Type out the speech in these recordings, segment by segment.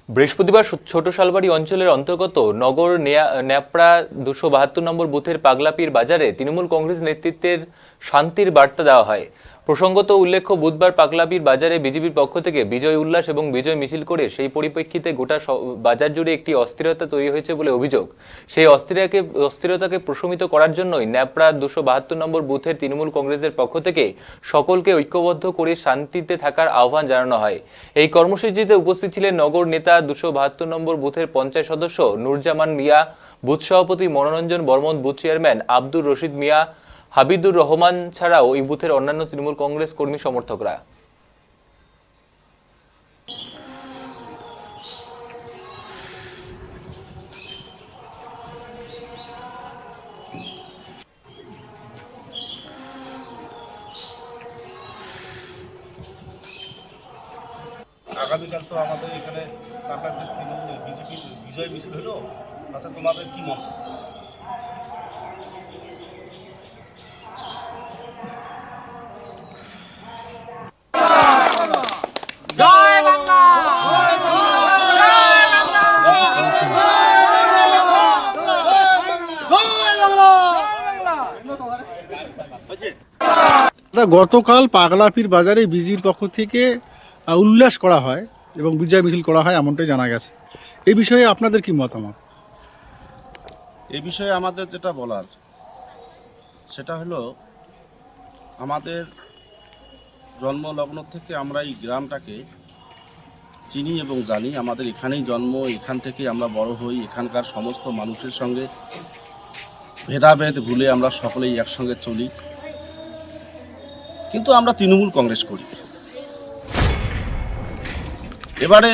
বৃহস্পতিবার ছোট শালবাড়ি অঞ্চলের অন্তর্গত নগর ন্যাপড়া 272 নম্বর বুথের পাগলাপীর বাজারে তৃণমূল কংগ্রেস নেতৃত্বের শান্তির বার্তা দেওয়া হয়। প্রসঙ্গত উল্লেখ্য, বুধবার পাগলাপীর বাজারে বিজেপির পক্ষ থেকে বিজয় উল্লাস এবং বিজয় মিছিল করে সেই পরিপ্রেক্ষিতে গোটা বাজার জুড়ে একটি অস্থিরতা তৈরি হয়েছে বলে অভিযোগ। সেই অস্থিরতাকে প্রশমিত করার জন্যই ন্যাপড়া 272 নম্বর বুথের তৃণমূল কংগ্রেসের পক্ষ থেকে সকলকে ঐক্যবদ্ধ করে শান্তিতে থাকার আহ্বান জানানো হয়। এই কর্মসূচিতে উপস্থিত ছিলেন নগর নেতা 272 নম্বর বুথের পঞ্চায়েত সদস্য নুরজামান মিয়া, বুথ সভাপতি মনোরঞ্জন বর্মন, বুথ চেয়ারম্যান আব্দুর রশিদ মিয়া, হাবিদুর রহমান ছাড়াও এই বুথের অন্যান্য তৃণমূল কংগ্রেস কর্মী সমর্থকরা। আগামীকাল তো আমাদের এখানে বিজেপির বিজয় মিছিল হলো, তাতে তোমাদের কি মত? গতকাল পাগলাপীর বাজারে বিজির পক্ষ থেকে উল্লাস করা হয় এবং বিজয় মিছিল করা হয়, এমনটাই জানা গেছে। এই বিষয়ে আপনাদের কি মতামত? এই বিষয়ে আমাদের যেটা বলার সেটা হলো, আমাদের জন্মলগ্ন থেকে আমরা এই গ্রামটাকে চিনি এবং জানি। আমাদের এখানেই জন্ম, এখান থেকেই আমরা বড় হই। এখানকার সমস্ত মানুষের সঙ্গে ভেদাভেদ ভুলে আমরা সকলেই একসঙ্গে চলি, কিন্তু আমরা তৃণমূল কংগ্রেস করি। এবারে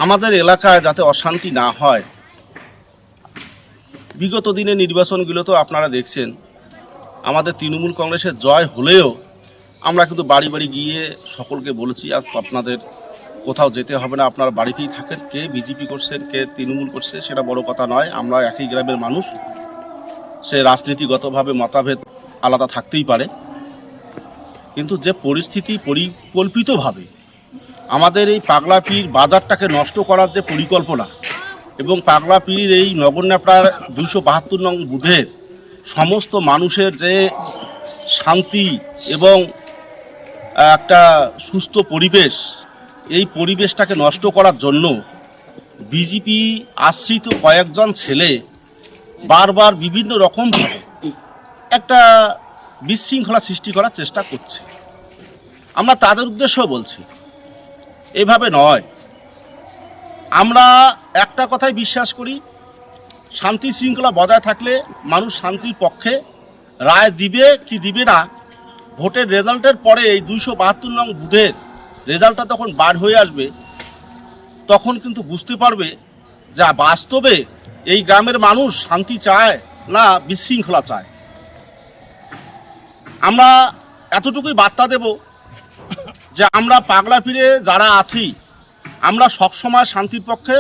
আমাদের এলাকায় যাতে অশান্তি না হয়, বিগত দিনে নির্বাচনগুলো তো আপনারা দেখছেন, আমাদের তৃণমূল কংগ্রেসের জয় হলেও আমরা কিন্তু বাড়ি বাড়ি গিয়ে সকলকে বলেছি, আপনাদের কোথাও যেতে হবে না, আপনারা বাড়িতেই থাকেন। কে বিজেপি করছেন, কে তৃণমূল করছে, সেটা বড় কথা নয়। আমরা একই গ্রামের মানুষ, সে রাজনীতিগতভাবে মতভেদ আলাদা থাকতেই পারে, কিন্তু যে পরিস্থিতি পরিকল্পিতভাবে আমাদের এই পাগলাপীর বাজারটাকে নষ্ট করার যে পরিকল্পনা, এবং পাগলাপীর এই নগরন্যাপড়ার 272 নং বুথের সমস্ত মানুষের যে শান্তি এবং একটা সুস্থ পরিবেশ, এই পরিবেশটাকে নষ্ট করার জন্য বিজেপি আশ্রিত কয়েকজন ছেলে বারবার বিভিন্ন রকমভাবে একটা বিশৃঙ্খলা সৃষ্টি করার চেষ্টা করছে। আমরা তাদের উদ্দেশ্যও বলছি, এভাবে নয়। আমরা একটা কথাই বিশ্বাস করি, শান্তি শৃঙ্খলা বজায় থাকলে মানুষ শান্তির পক্ষে। রায় দিবে কি দিবে না, ভোটের রেজাল্টের পরে এই 272 নং বুথের রেজাল্টটা তখন বার হয়ে আসবে, তখন কিন্তু বুঝতে পারবে যে বাস্তবে এই গ্রামের মানুষ শান্তি চায় না বিশৃঙ্খলা চায়। আমরা এতটুকুই বার্তা দেব যে আমরা পাগলাপীরে যারা আছি, আমরা সবসময় শান্তির পক্ষে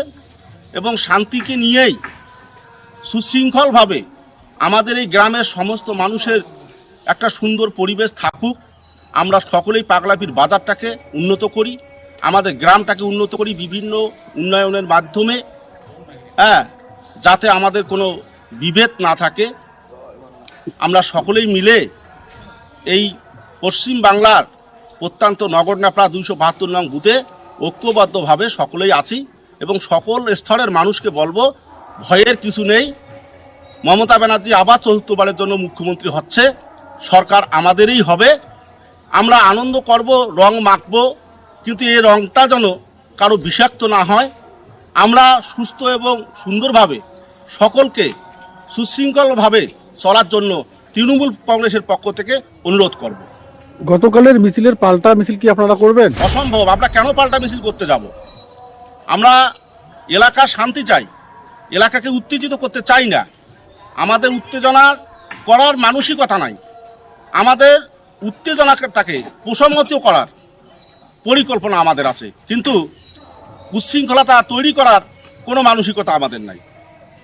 এবং শান্তিকে নিয়েই সুশৃঙ্খলভাবে আমাদের এই গ্রামের সমস্ত মানুষের একটা সুন্দর পরিবেশ থাকুক। আমরা সকলেই পাগলাপীর বাজারটাকে উন্নত করি, আমাদের গ্রামটাকে উন্নত করি বিভিন্ন উন্নয়নের মাধ্যমে, যাতে আমাদের কোনো বিভেদ না থাকে। আমরা সকলেই মিলে এই পশ্চিম বাংলার প্রত্যন্ত নগরন্যাপড়া 272 নং বুথে ঐক্যবদ্ধভাবে সকলেই আছি এবং সকল স্তরের মানুষকে বলবো, ভয়ের কিছু নেই। মমতা ব্যানার্জি আবার চতুর্থবারের জন্য মুখ্যমন্ত্রী হচ্ছে, সরকার আমাদেরই হবে। আমরা আনন্দ করব, রং মাখবো, কিন্তু এই রংটা যেন কারো বিষাক্ত না হয়। আমরা সুস্থ এবং সুন্দরভাবে সকলকে সুশৃঙ্খলভাবে চলার জন্য তৃণমূল কংগ্রেসের পক্ষ থেকে অনুরোধ করব। গতকালের মিছিলের পাল্টা মিছিল কি আপনারা করবেন? অসম্ভব। আমরা কেন পাল্টা মিছিল করতে যাব? আমরা এলাকার শান্তি চাই, এলাকাকে উত্তেজিত করতে চাই না। আমাদের উত্তেজনা করার মানসিকতা নাই, আমাদের উত্তেজনাটাকে প্রশমিত করার পরিকল্পনা আমাদের আছে, কিন্তু উচ্ছৃঙ্খলতা তৈরি করার কোনো মানসিকতা আমাদের নাই।